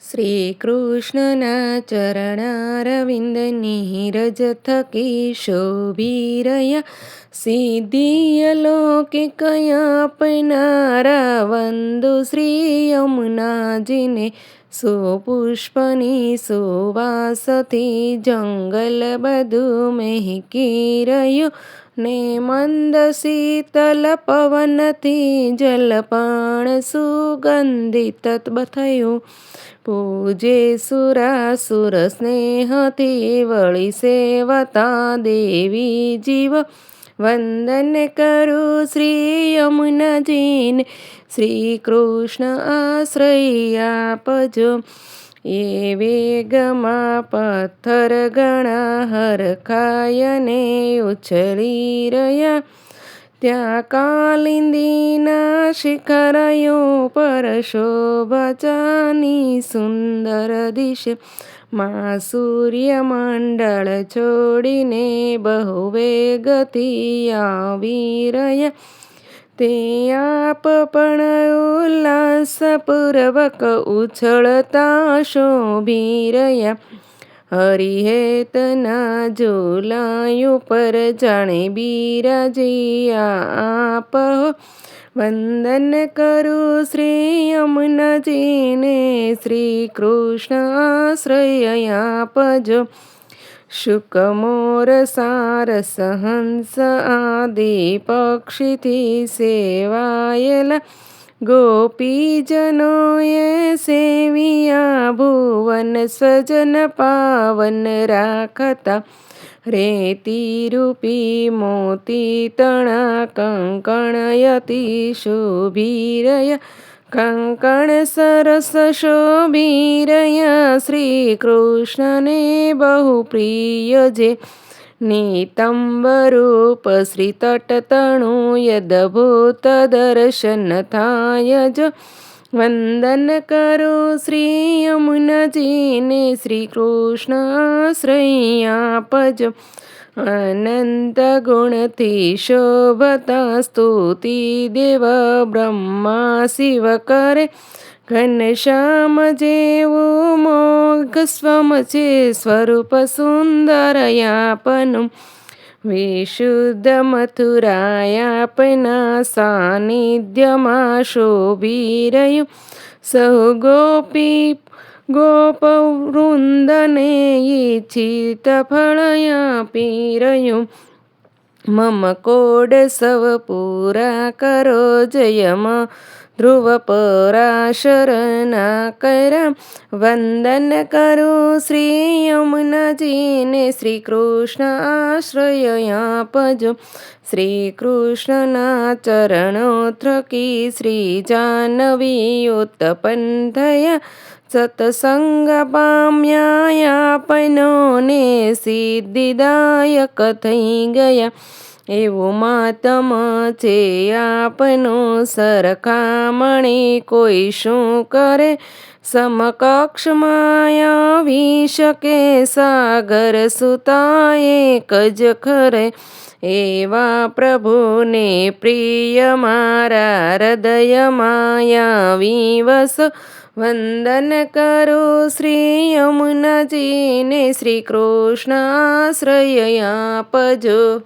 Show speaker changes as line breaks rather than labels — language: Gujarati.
શ્રીકૃષ્ણના ચરણારવિંદની રજ થકી શોભી સિદ્ધિય લૌકિકયા આપનારા વંદુ શ્રી યમુનાજીને સુપુષ્પની સુવાસથી જંગલ બધું મહેકી રહ્યું ને મંદ શીતલ પવનથી જલપાણ સુગંધિત થયું. પૂજે સુરાસુર સ્નેહથી વળી સેવતા દેવી જીવ વંદન કરું શ્રી યમુનાજીને શ્રી કૃષ્ણ આશ્રય આપજો. એ વેગમાં પથ્થર ઘણા હરખાયને ઉછળી રહ્યા ત્યાં કાલિંદીના શિખરયો પર શોભાજાની સુંદર દિશ માં સૂર્યમંડળ છોડીને બહુ વેગથી આવી રહ્યા. તે આપ પણ ઉલ્લાસપૂર્વક ઉછળતા શોભી રહ્યા. હરિહેતના ઝૂલાયું પર જાણે બિરાજી આપ હો. વંદન કરું શ્રી યમુનાજીને શ્રી કૃષ્ણ આશ્રય આપજો. શુક મોર સારસ હંસ આદિ પક્ષીથી સેવાયેલા ગોપીજનોએ સેવિયા ભુવન સ્વજન પાવન રાખતા. રેતી રૂપી મોતી તણા કંકણયતી શોભી રહ્યા. કંકણ સરસ શોભી રહ્યા શ્રી કૃષ્ણને બહુ પ્રિય જે. નિતંબરૂપ શ્રી તટતણું યદભૂત દર્શન થાય જો. વંદન કરું શ્રી યમુનાજીને શ્રી કૃષ્ણ આશ્રય આપજો. અનંત ગુણથી શોભતા સ્તુતિ દેવ બ્રહ્મા શિવ કરે. ઘનશ્યામ જેવું મોઘ સ્વમ છે સ્વરૂપ સુંદર આપનું. વિશુદ્ધ મથુરાયાપના સાનિધ્યમાં શોભી રહ્યું. સહુ ગોપી ગોપ વૃંદને ઈચ્છિત ફળ આપી રહ્યું. મમ કોડ સવ પૂરા કરો જયમ ધ્રુવ પરાશરના કર્યા. વંદન કરું શ્રી યમુનાજીને શ્રી કૃષ્ણ આશ્રય આપજો. શ્રી કૃષ્ણના ચરણો થકી શ્રી જાહ્નવી ઉત્પન્ન થયા. સત્સંગ પામ્યા આપનોને સિદ્ધિદાયક થઈ ગયા. એવું માતમ છે આપનું સરખામણી કોઈ શું કરે. સમકક્ષમાં આવી શકે સાગર સુતા એક જ ખરે. એવા પ્રભુને પ્રિય મારા હૃદયમાં આવી વસો. વંદન કરું શ્રી યમુનાજીને શ્રી કૃષ્ણ આશ્રય આપજો.